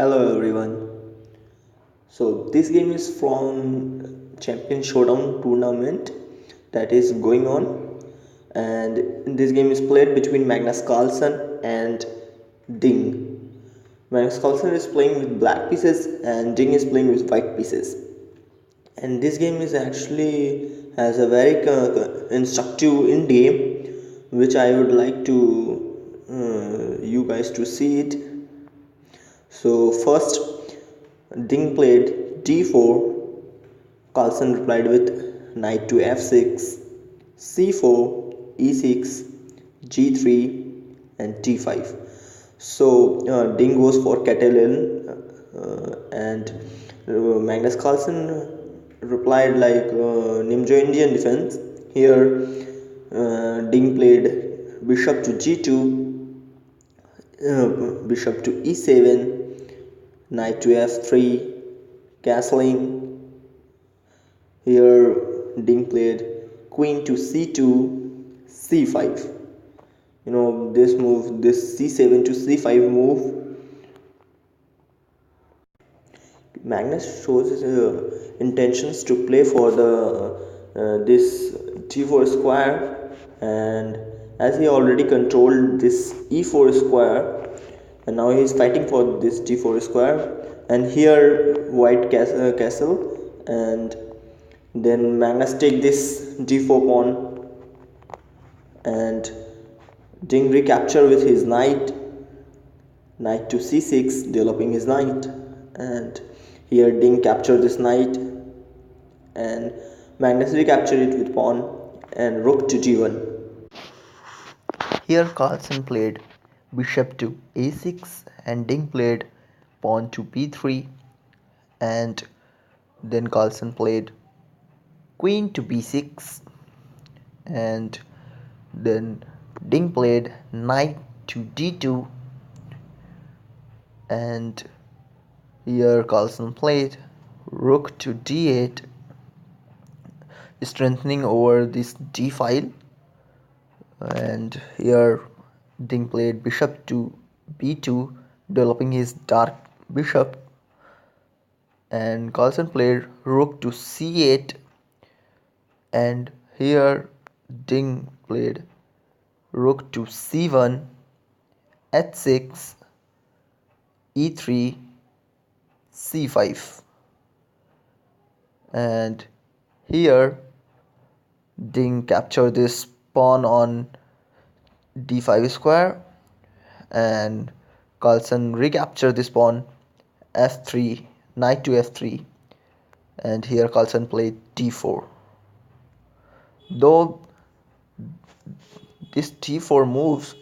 Hello everyone. So this game is from Champion Showdown tournament that is going on, and this game is played between Magnus Carlsen and Ding. Magnus Carlsen is playing with black pieces and Ding is playing with white pieces. And this game is actually has a very instructive in game, which I would like to you guys to see it. So first, Ding played d4. Carlsen replied with knight to f6, c4, e6, g3, and d5. So Ding goes for Catalan, and Magnus Carlsen replied like Nimjo Indian defense. Here, Ding played bishop to g2, bishop to e7, knight to f3, castling. Here Ding played queen to c2, c5. This move, this c7 to c5 move, Magnus shows his intentions to play for the this g4 square, and as he already controlled this e4 square, and now he is fighting for this g4 square, and here white castle, and then Magnus take this d4 pawn, and Ding recapture with his knight, knight to c6, developing his knight, and here Ding capture this knight, and Magnus recapture it with pawn and rook to g1. Here Carlsen played bishop to a6 and Ding played pawn to b3, and then Carlsen played queen to b6, and then Ding played knight to d2, and here Carlsen played rook to d8, strengthening over this d file, and here Ding played bishop to b2, developing his dark bishop, and Carlsen played rook to c8, and here Ding played rook to c1, h6, e3, c5, and here Ding captured this pawn on d5 square, and Carlsen recaptured this pawn f3, knight to f3, and here Carlsen played d4. Though this d4 moves,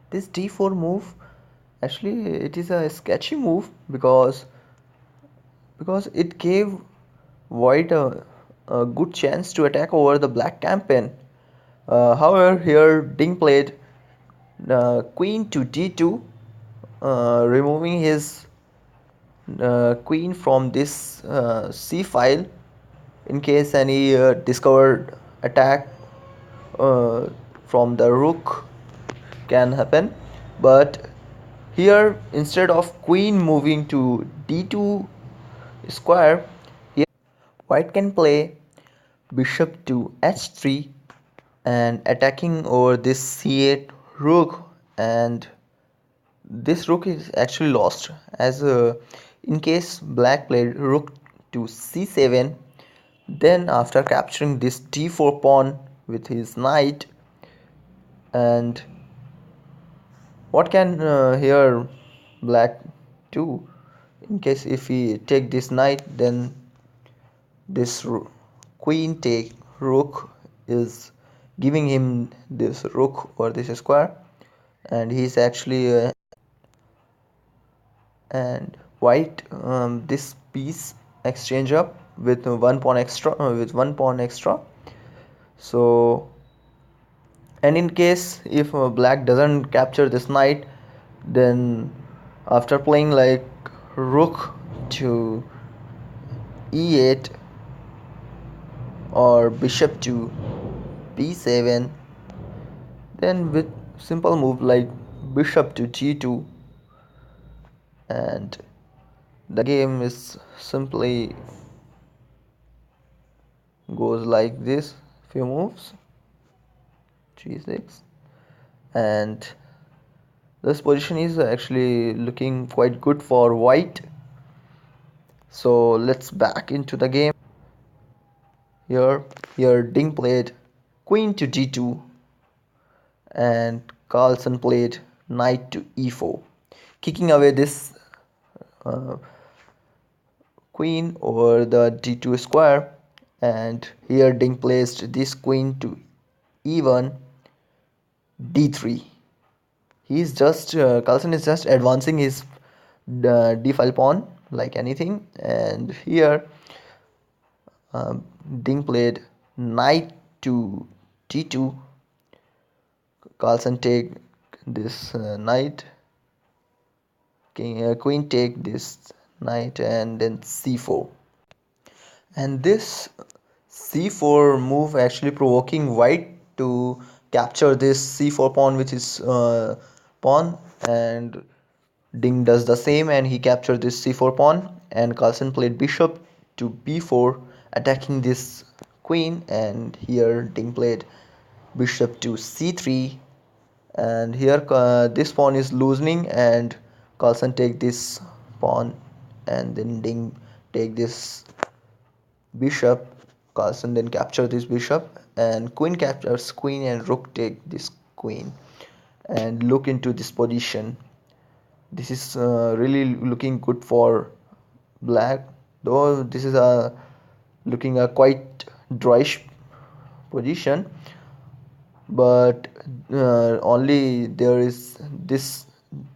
this d4 move actually it is a sketchy move because it gave white a good chance to attack over the black campaign. However, here Ding played queen to d2, removing his queen from this c file in case any discovered attack uh, from the rook can happen. But here, instead of queen moving to d2 square, here white can play bishop to h3 and attacking over this c8 rook, and this rook is actually lost as in case black played rook to c7, then after capturing this d4 pawn with his knight, and what can here black do in case if he take this knight, then this queen take rook is giving him this rook or this square, and he's actually and white this piece exchange up with one pawn extra. So, and in case if black doesn't capture this knight, then after playing like rook to e8 or bishop to b7, then with simple move like bishop to g2, and the game is simply goes like this. Few moves, g6, and this position is actually looking quite good for white. So let's back into the game. Here Ding played queen to d2 and Carlsen played knight to e4, kicking away this uh, queen over the d2 square. And here Ding placed this queen to e1, d3. He's just Carlsen is just advancing his d file pawn like anything. And here Ding played knight to d2. Carlsen take this knight, queen take this knight, and then c4. And this c4 move actually provoking white to capture this c4 pawn, which is pawn, and Ding does the same and he captured this c4 pawn. And Carlsen played bishop to b4, attacking this queen. And here Ding played bishop to c3, and here this pawn is loosening and Carlsen take this pawn, and then Ding take this bishop. Carlsen then capture this bishop, and queen captures queen, and rook take this queen. And look into this position. This is really looking good for black, though this is a looking a quite dryish position. But only there is this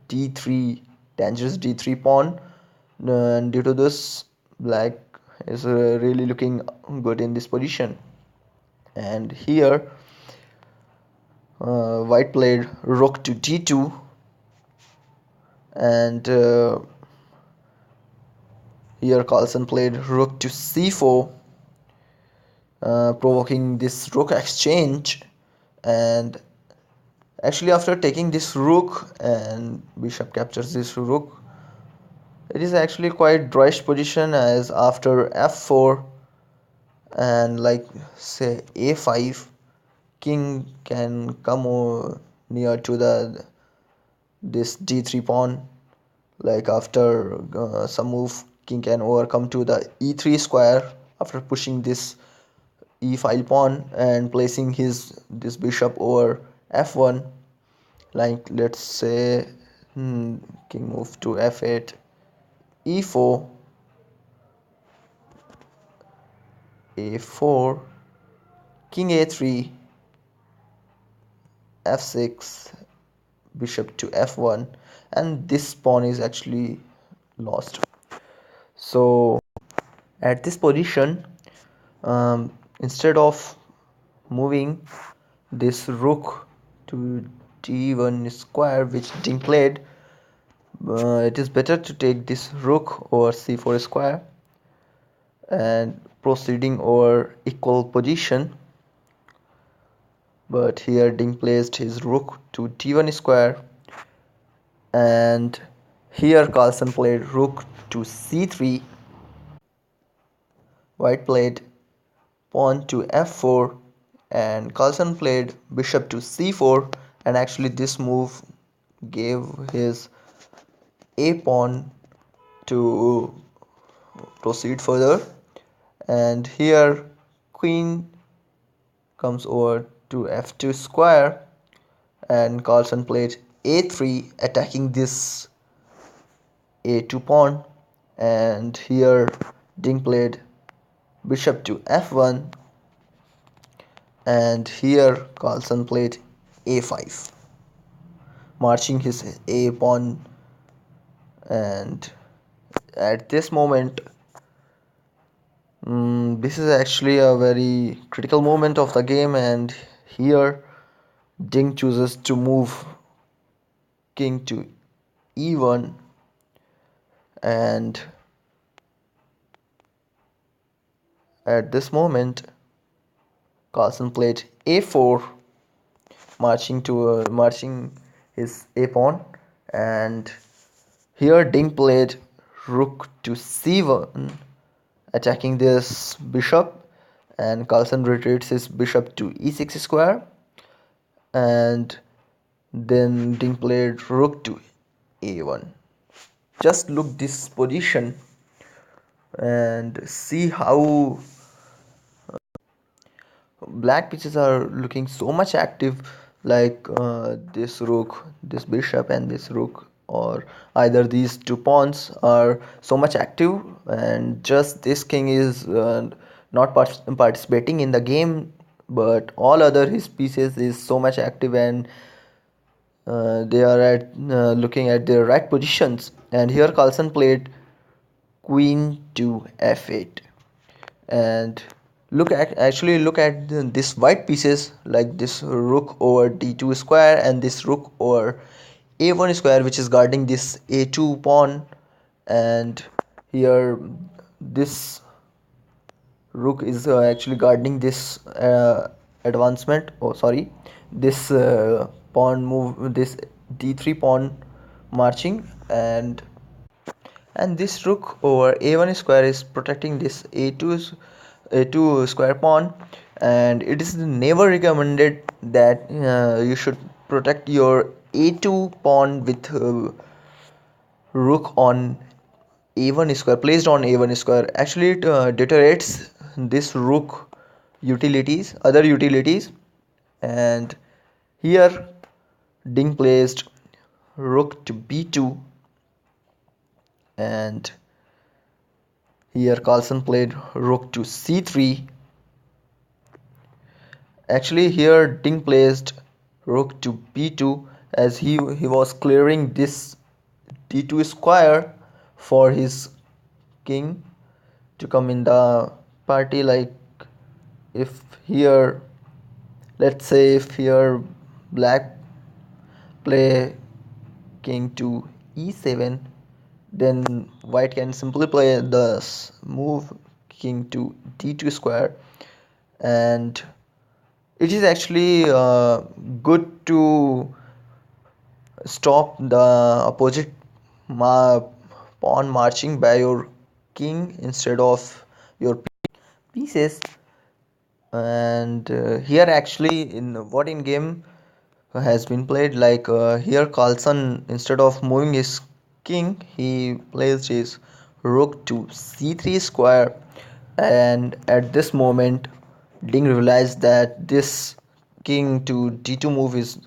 d3, dangerous d3 pawn, and due to this black is really looking good in this position. And here white played rook to d2, and here Carlsen played rook to c4, provoking this rook exchange. And actually after taking this rook and bishop captures this rook, it is actually quite dryish position, as after f4 and like say a5, king can come near to the this d3 pawn. Like after some move, king can overcome to the e3 square after pushing this e file pawn and placing his this bishop over f1. Like let's say king move to f8, e4, a4, king a3, f6, bishop to f1, and this pawn is actually lost. So at this position, instead of moving this rook to d1 square, which Ding played, it is better to take this rook over c4 square and proceeding over equal position. But here Ding placed his rook to d1 square, and here Carlsen played rook to c3. White played pawn to f4, and Carlsen played bishop to c4. And actually this move gave his a pawn to proceed further. And here queen comes over to f2 square, and Carlsen played a3, attacking this a2 pawn. And here Ding played bishop to f1, and here Carlsen played a5, marching his a pawn. And at this moment, this is actually a very critical moment of the game, and here Ding chooses to move king to e1, and at this moment Carlsen played a4, marching his a pawn. And Here Ding played rook to c1, attacking this bishop, and Carlsen retreats his bishop to e6 square, and then Ding played rook to a1. Just look this position and see how black pieces are looking so much active, like this rook, this bishop, and this rook, or either these two pawns are so much active, and just this king is not participating in the game, but all other his pieces is so much active, and they are at looking at their right positions. And here Carlsen played queen to f8, and look at this white pieces, like this rook over d2 square and this rook over a1 square, which is guarding this a2 pawn. And here this rook is actually guarding this advancement, oh sorry, this pawn move, this d3 pawn marching, and this rook over a1 square is protecting this a2 square pawn. And it is never recommended that you should protect your a2 pawn with rook on a1 square, placed on a1 square. Actually it deteriorates this rook utilities, other utilities. And here Ding placed rook to b2, and here Carlsen played rook to c3. Actually here Ding placed rook to b2, as he was clearing this d2 square for his king to come in the party. Like if here, let's say if here black play king to e7, then white can simply play the move king to d2 square. And it is actually good to stop the opposite ma pawn marching by your king instead of your pieces. And here actually in what in game has been played, like here Carlsen, instead of moving his king, he placed his rook to c3 square. And at this moment Ding realized that this king to d2 move is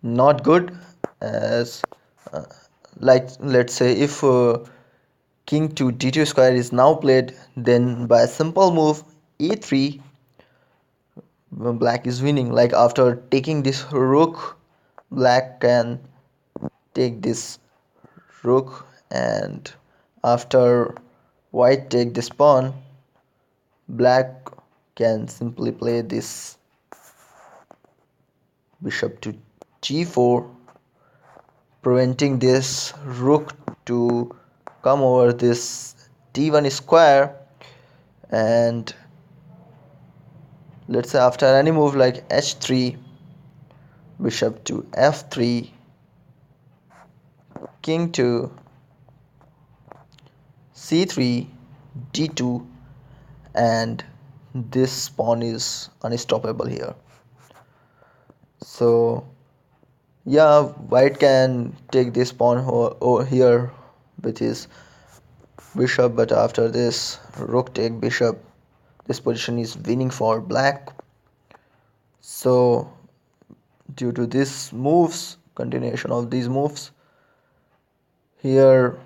not good, as uh, like let's say if king to d2 square is now played, then by a simple move e3 black is winning. Like after taking this rook, black can take this rook, and after white take this pawn, black can simply play this bishop to g4, preventing this rook to come over this d1 square. And let's say after any move like h3, bishop to f3, king to c3, d2, and this pawn is unstoppable here. So yeah, white can take this pawn over here with his bishop, but after this rook take bishop, this position is winning for black. So due to these moves, continuation of these moves, here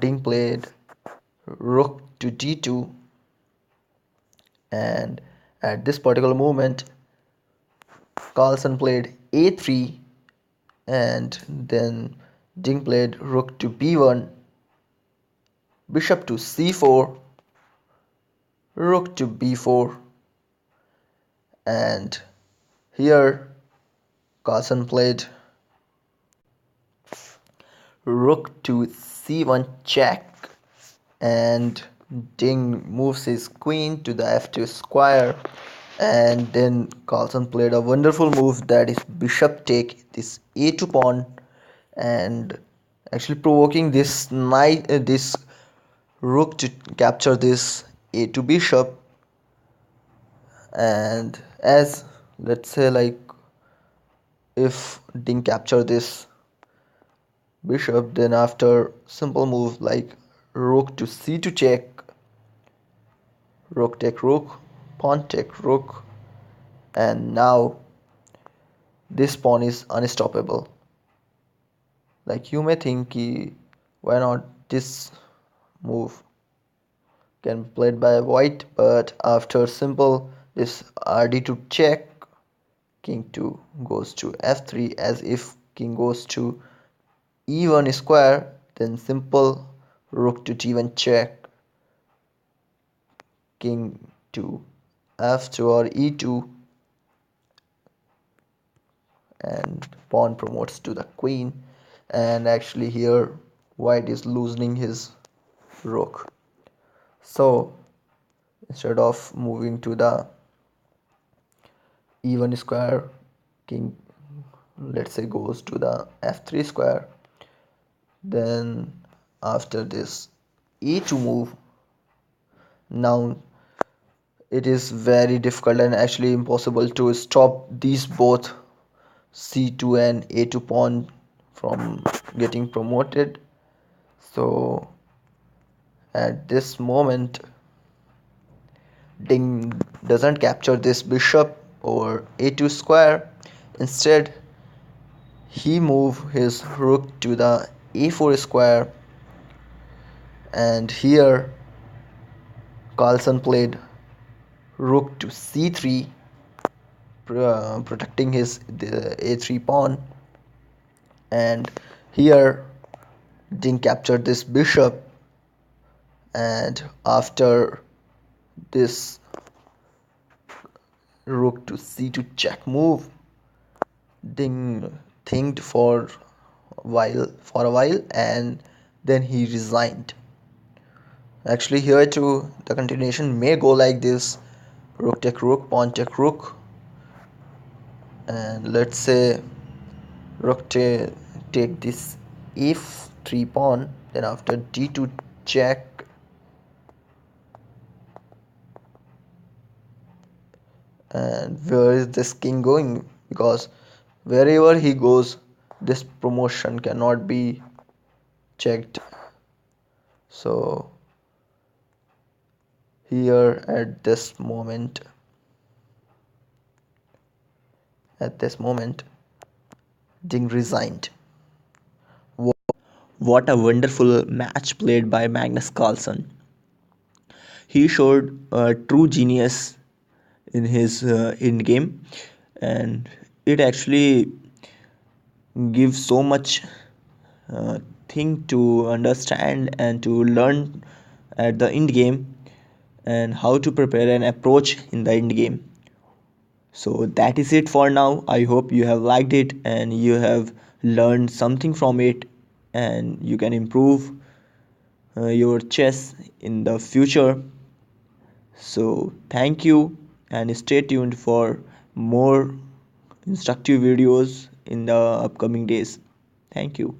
Ding played rook to d2, and at this particular moment Carlsen played a3, and then Ding played rook to b1, bishop to c4, rook to b4, and here Carlsen played rook to c1 check, and Ding moves his queen to the f2 square, And then Carlsen played a wonderful move, that is bishop take this a2 pawn, and actually provoking this knight, this rook to capture this a2 bishop. And as, let's say, like, if didn't capture this bishop, then after simple move like rook to c2 check, rook take rook, pawn take rook, and now this pawn is unstoppable. Like, you may think why not this move can be played by white, but after simple this rd2 check, king 2 goes to f3, as if king goes to e1 square, then simple rook to d1 check, king to f2 or e2, and pawn promotes to the queen. And actually here white is loosening his rook. So instead of moving to the e1 square, king, let's say, goes to the f3 square. Then after this e2 move, now it is very difficult and actually impossible to stop these both c2 and a2 pawn from getting promoted. So at this moment, Ding doesn't capture this bishop over a2 square. Instead, he move his rook to the a4 square, and here Carlsen played rook to c3, protecting his the a3 pawn. And here Ding captured this bishop, and after this rook to c2 check move, Ding thinked for a while, and then he resigned. Actually here too the continuation may go like this: rook take rook, pawn take rook, and let's say rook take this f3 pawn, then after d2 check, and where is this king going? Because wherever he goes, this promotion cannot be checked. So here at this moment Ding resigned. What a wonderful match played by Magnus Carlsen. He showed true genius in his in game, and it actually gives so much uh, thing to understand and to learn at the end game, and how to prepare an approach in the end game. So that is it for now. I hope you have liked it and you have learned something from it, and you can improve your chess in the future. So thank you, and stay tuned for more instructive videos in the upcoming days. Thank you.